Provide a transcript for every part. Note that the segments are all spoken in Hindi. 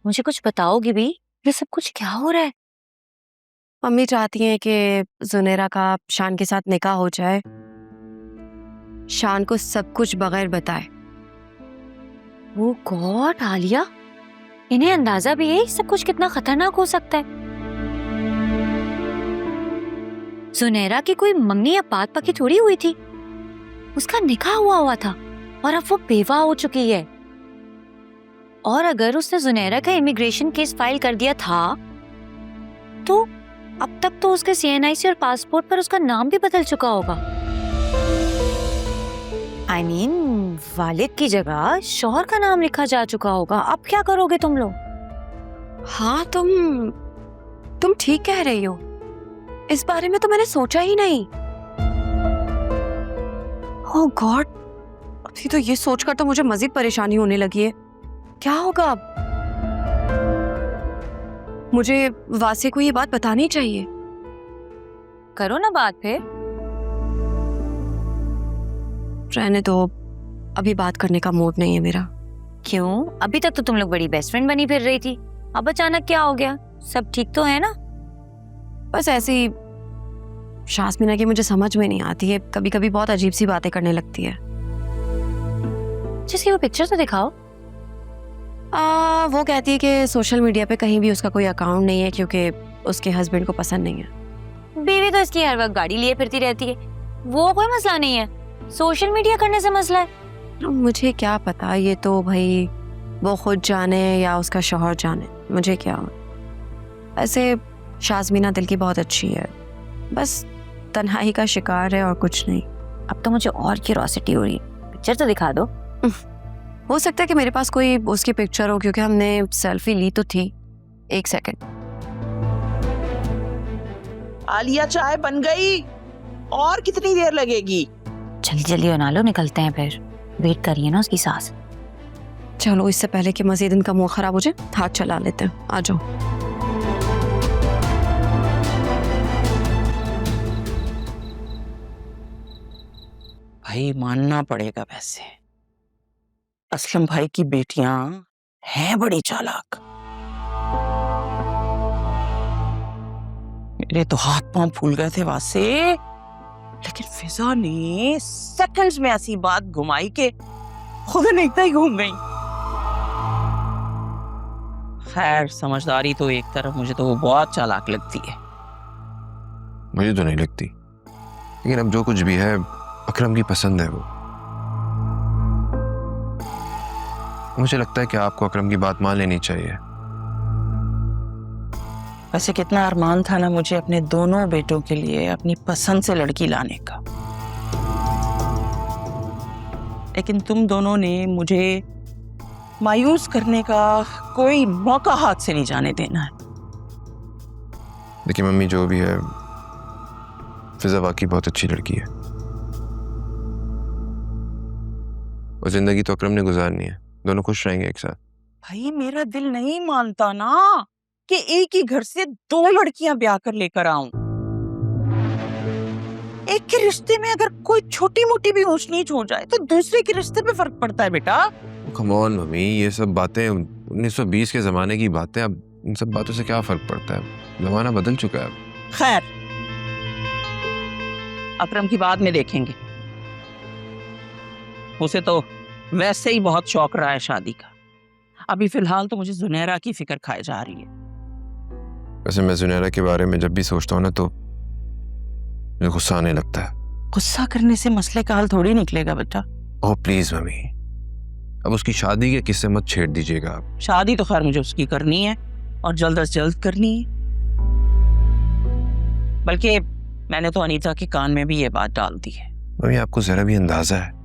मुझे कुछ बताओगी भी? ये सब कुछ क्या हो रहा है? मम्मी चाहती हैं कि जुनेरा का शान के साथ निकाह हो जाए, शान को सब कुछ बगैर बताए। वो गॉड आलिया, इन्हें अंदाजा भी है सब कुछ कितना खतरनाक हो सकता है। सुनहरा की कोई मंगनी या पात पकी थोड़ी हुई थी, उसका निकाह हुआ था और अब वो बेवा हो चुकी है। और अगर उसने जुनैरा का इमिग्रेशन केस फाइल कर दिया था तो अब तक तो उसके CNIC और पासपोर्ट पर उसका नाम भी बदल चुका होगा। I mean, वालिद की जगह शौहर का नाम लिखा जा चुका होगा। अब क्या करोगे तुम लोग? हाँ, तुम ठीक कह रही हो। इस बारे में तो मैंने सोचा ही नहीं। ओह गॉड, अभी तो ये सोचकर तो मुझे मजीद परेशानी होने लगी है। क्या होगा अब? मुझे वासे को ये बात बतानी चाहिए। करो ना बात फिर। रहने दो, अभी बात करने का मूड नहीं है मेरा। क्यों? अभी तक तो तुम लोग बड़ी बेस्ट फ्रेंड बनी फिर रही थी, अब अचानक क्या हो गया? सब ठीक तो है ना? बस ऐसे ही शासमीना की मुझे समझ में नहीं आती है, कभी कभी बहुत अजीब सी बातें करने लगती है। जिसकी वो पिक्चर तो दिखाओ। वो कहती है कि सोशल मीडिया पे कहीं भी उसका कोई अकाउंट नहीं है क्योंकि उसके हस्बैंड को पसंद नहीं है। बीवी तो इसकी हर वक्त गाड़ी लिए फिरती रहती है, वो कोई मसला नहीं है, सोशल मीडिया करने से मसला है। मुझे क्या पता, ये तो भाई वो खुद जाने या उसका शौहर जाने, मुझे क्या। ऐसे शाज़मीना दिल की बहुत अच्छी है, बस तन्हाई का शिकार है और कुछ नहीं। अब तो मुझे और क्यूरोसिटी हो रही है, पिक्चर तो दिखा दो। हो सकता है कि मेरे पास कोई उसकी पिक्चर हो क्योंकि हमने सेल्फी ली तो थी। एक सेकंड। आलिया, चाय बन गई, और कितनी देर लगेगी? जल्दी जल्दी बना लो, निकलते हैं फिर, वेट करिए ना उसकी सास। चलो, इससे पहले कि मजीद इनका मुंह खराब हो जाए हाथ चला लेते हैं। आ जाओ। भाई मानना पड़ेगा, वैसे असलम भाई की बेटियां हैं बड़ी चालाक। मेरे तो हाथ पांव फूल गए थे वासे, लेकिन फिजा ने सेकंड्स में ऐसी बात घुमाई कि खुद नेकता ही घूम गई। खैर, समझदारी तो एक तरफ, मुझे तो वो बहुत चालाक लगती है। मुझे तो नहीं लगती, लेकिन अब जो कुछ भी है अकरम की पसंद है। वो मुझे लगता है कि आपको अकरम की बात मान लेनी चाहिए। वैसे कितना अरमान था ना मुझे अपने दोनों बेटों के लिए अपनी पसंद से लड़की लाने का, लेकिन तुम दोनों ने मुझे मायूस करने का कोई मौका हाथ से नहीं जाने देना है। देखिए मम्मी, जो भी है फिजा वाकई बहुत अच्छी लड़की है और जिंदगी तो अकरम ने गुजारनी है, दोनों खुश रहेंगे एक साथ। भाई मेरा दिल नहीं मानता ना कि एक ही घर से दो लड़कियां ब्याह कर लेकर आऊं। एक के रिश्ते में अगर कोई छोटी मोटी भी ऊंच नीच हो जाए तो दूसरे के रिश्ते पे फर्क पड़ता है बेटा। कम ऑन मम्मी, ये सब बातें 1920 के जमाने की बातें, अब इन सब बातों से क्या फर्क पड़ता है, जमाना बदल चुका है। खैर, अकरम की बाद में देखेंगे, उसे तो वैसे ही बहुत शौक रहा है शादी का। अभी फिलहाल तो मुझे जुनैरा की फिक्र खाई जा रही है। वैसे मैं जुनैरा के बारे में जब भी सोचता हूँ ना तो मुझे गुस्सा आने लगता है। गुस्सा करने से मसले का हल थोड़ी निकलेगा बेटा। ओह प्लीज मम्मी, अब उसकी शादी के किस्से मत छेड़ दीजिएगा आप। शादी तो खैर मुझे उसकी करनी है और जल्द से जल्द करनी है, बल्कि मैंने तो अनीता के कान में भी ये बात डाल दी है। मम्मी, आपको जरा भी अंदाजा है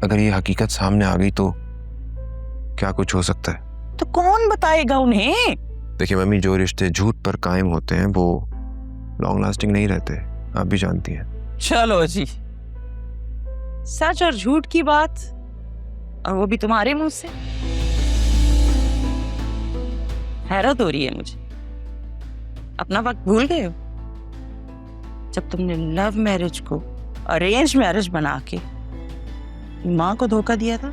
अगर ये हकीकत सामने आ गई तो क्या कुछ हो सकता है? तो कौन बताएगा उन्हें? देखिए मम्मी, जो रिश्ते झूठ पर कायम होते हैं वो लॉन्ग लास्टिंग नहीं रहते, आप भी जानती हैं। चलो जी, सच और झूठ की बात, और वो भी तुम्हारे मुंह से। हैरत हो रही है मुझे, अपना वक्त भूल गए हो जब तुमने लव मैरिज को अरेंज मैरिज बना के माँ को धोखा दिया था?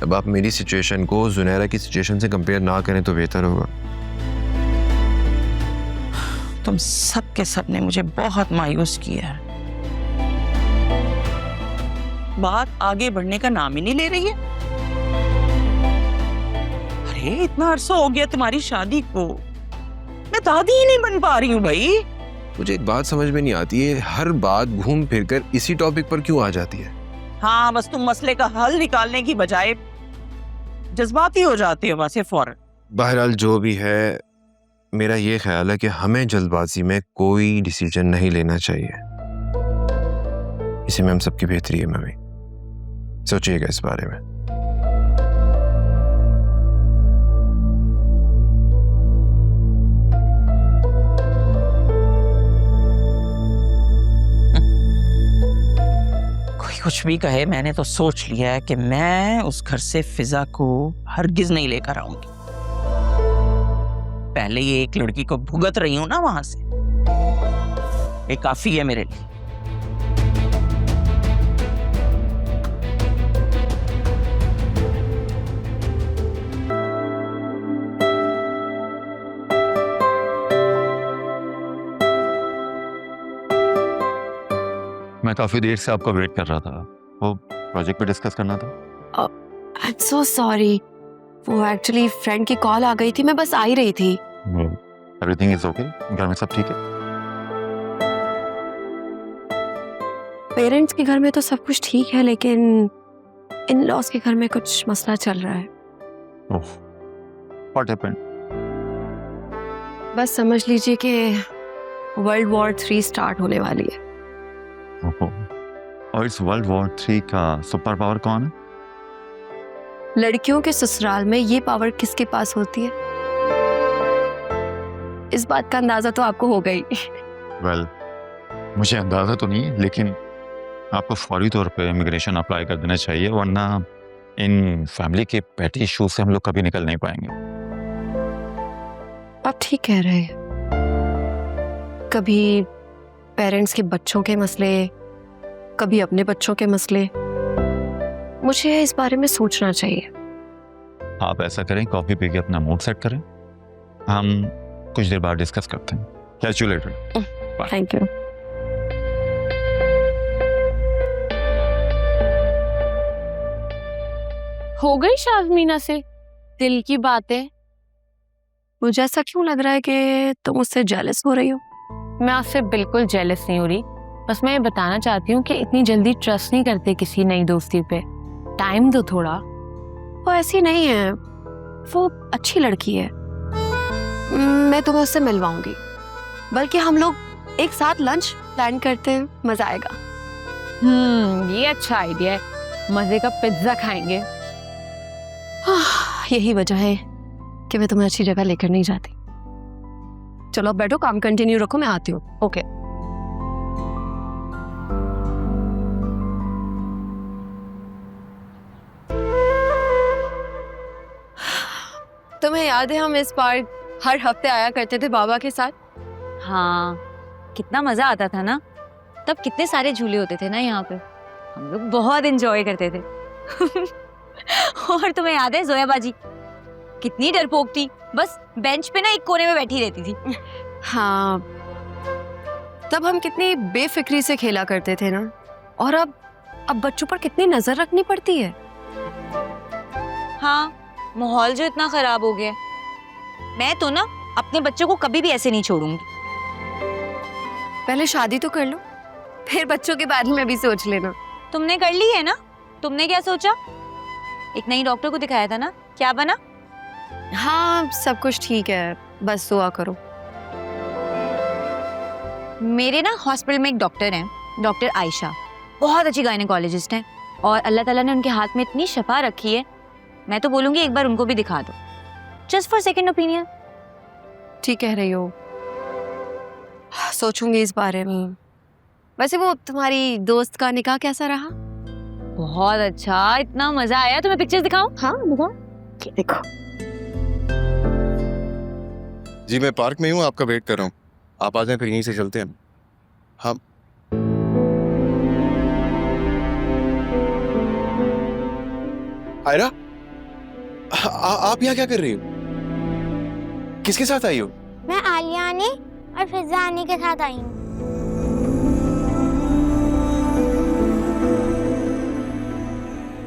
अब आप मेरी सिचुएशन को जुनैरा की सिचुएशन से कंपेयर ना करें तो बेहतर होगा। तुम सब के सब ने मुझे बहुत मायूस किया है। बात आगे बढ़ने का नाम ही नहीं ले रही है। अरे इतना अरसा हो गया तुम्हारी शादी को, मैं दादी ही नहीं बन पा रही हूँ भाई। मुझे एक बात समझ में नहीं आती है, हर बात घूम फिर कर इसी टॉपिक पर क्यों आ जाती है? हाँ, बस तुम मसले का हल निकालने की बजाय जज्बाती हो जाते हो वैसे फौरन। बहरहाल जो भी है, मेरा ये ख्याल है कि हमें जल्दबाजी में कोई डिसीजन नहीं लेना चाहिए। इसी में हम सबकी बेहतरी है। मम्मी, सोचिएगा इस बारे में। कोई कुछ भी कहे, मैंने तो सोच लिया है कि मैं उस घर से फिजा को हरगिज नहीं लेकर आऊंगी। पहले ये एक लड़की को भुगत रही हूं ना वहां से, ये काफी है मेरे लिए। मैं काफ़ी देर से आपका वेट कर रहा था। वो प्रोजेक्ट पे डिस्कस करना था। आई एम सो सॉरी, वो एक्चुअली फ्रेंड की कॉल आ गई थी, मैं बस आ ही रही थी। Everything is okay? घर में सब ठीक है? पेरेंट्स के घर में तो सब कुछ ठीक है, लेकिन इन लॉज के घर में कुछ मसला चल रहा है। ओह, व्हाट हैपेंड? बस समझ लीजिए कि वर्ल्ड वॉर 3 स्टार्ट होने वाली है। और इस वर्ल्ड वॉर 3 का सुपर पावर कौन है? लड़कियों के ससुराल में ये पावर किसके पास होती है, इस बात का अंदाजा तो आपको हो गई। वेल, मुझे अंदाजा तो नहीं है, लेकिन आपको फौरी तौर पे इमिग्रेशन अप्लाई कर देना चाहिए, वरना इन फैमिली के पेटी इश्यूज से हम लोग कभी निकल नहीं पाएंगे। आप ठीक कह रहे हैं। कभी पेरेंट्स के बच्चों के मसले, कभी अपने बच्चों के मसले। मुझे इस बारे में सोचना चाहिए। आप ऐसा करें, कॉफी पी के अपना मूड सेट करें, हम कुछ देर बाद डिस्कस करते हैं। Catch you later. Thank you. हो गई शाज़मीना से दिल की बातें? मुझे ऐसा क्यों लग रहा है कि तुम मुझसे जेलस हो रही हो? मैं आपसे बिल्कुल जेलस नहीं हो रही, बस मैं ये बताना चाहती हूँ कि इतनी जल्दी ट्रस्ट नहीं करते किसी नई दोस्ती पे। टाइम दो थोड़ा। वो ऐसी नहीं है, वो अच्छी लड़की है। मैं तुम्हें उससे मिलवाऊंगी, बल्कि हम लोग एक साथ लंच प्लान करते हैं, मजा आएगा। ये अच्छा आइडिया है। मजे का पिज्जा खाएंगे। यही वजह है कि मैं तुम्हें अच्छी जगह लेकर नहीं जाती। चलो अब बैठो, काम कंटिन्यू रखो, मैं आती हूँ। ओके। तुम्हें याद है हम इस बार हर हफ्ते आया करते थे बाबा के साथ? हाँ, कितना मजा आता था ना। तब कितने सारे झूले होते थे ना यहाँ पे, हम लोग बहुत एंजॉय करते थे। और तुम्हें याद है जोया बाजी कितनी डरपोक थी, बस बेंच पे ना एक कोने में बैठी रहती थी। हाँ, तब हम कितनी बेफिक्री से खेला करते थे ना। और अब बच्चों पर कितनी नजर रखनी पड़ती है। हाँ, माहौल जो इतना खराब हो गया है, मैं तो ना अपने बच्चों को कभी भी ऐसे नहीं छोड़ूंगी। पहले शादी तो कर लो, फिर बच्चों के बारे में भी सोच लेना। तुमने कर ली है ना? तुमने क्या सोचा? एक नई डॉक्टर को दिखाया था ना, क्या बना? हाँ, सब कुछ ठीक है, बस दुआ करो। मेरे ना हॉस्पिटल में एक डॉक्टर हैं, डॉक्टर आयशा, बहुत अच्छी गायनेकोलॉजिस्ट हैं, और अल्लाह ताला ने उनके हाथ में इतनी शफा रखी है, मैं तो बोलूंगी एक बार उनको भी दिखा दो, जस्ट फॉर सेकंड ओपिनियन। ठीक कह रही हो, सोचूंगी इस बारे में। वैसे वो तुम्हारी दोस्त का निकाह कैसा रहा? बहुत अच्छा, इतना मजा आया। तुम्हें पिक्चर्स दिखाऊं? हाँ दिखाओ। देखो, जी मैं पार्क में हूँ, आपका वेट कर रहा हूँ। आप आ जाएं, फिर यहीं से चलते हैं। हाँ। आयरा, आप यहाँ क्या कर रही हो? किसके साथ आई हो? मैं आलिया आने और फिजा आने के साथ आई हूँ।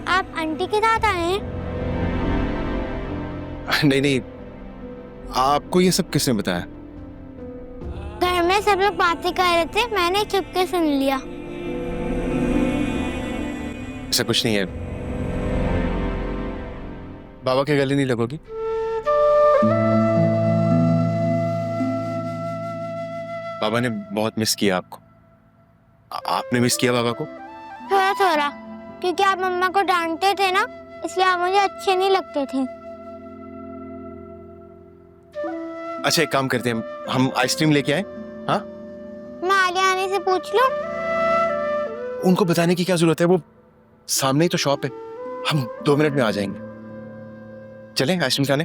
आप आंटी के साथ आए हैं? नहीं नहीं, आपको ये सब किसने बताया? घर में सब लोग बातें कर रहे थे, मैंने चुपके सुन लिया। ऐसा कुछ नहीं है। बाबा के गले नहीं लगोगी? बाबा ने बहुत मिस किया आपको। आपने मिस किया बाबा को? थोड़ा थोड़ा, क्योंकि आप मम्मा को डांटते थे ना, इसलिए आप मुझे अच्छे नहीं लगते थे। अच्छा एक काम करते हैं, हम आइसक्रीम लेके आए? हाँ, मैं आलिया आने से पूछ लूं? उनको बताने की क्या जरूरत है, वो सामने ही तो शॉप है। हम 2 मिनट में आ जाएंगे। चलें आइसक्रीम खाने?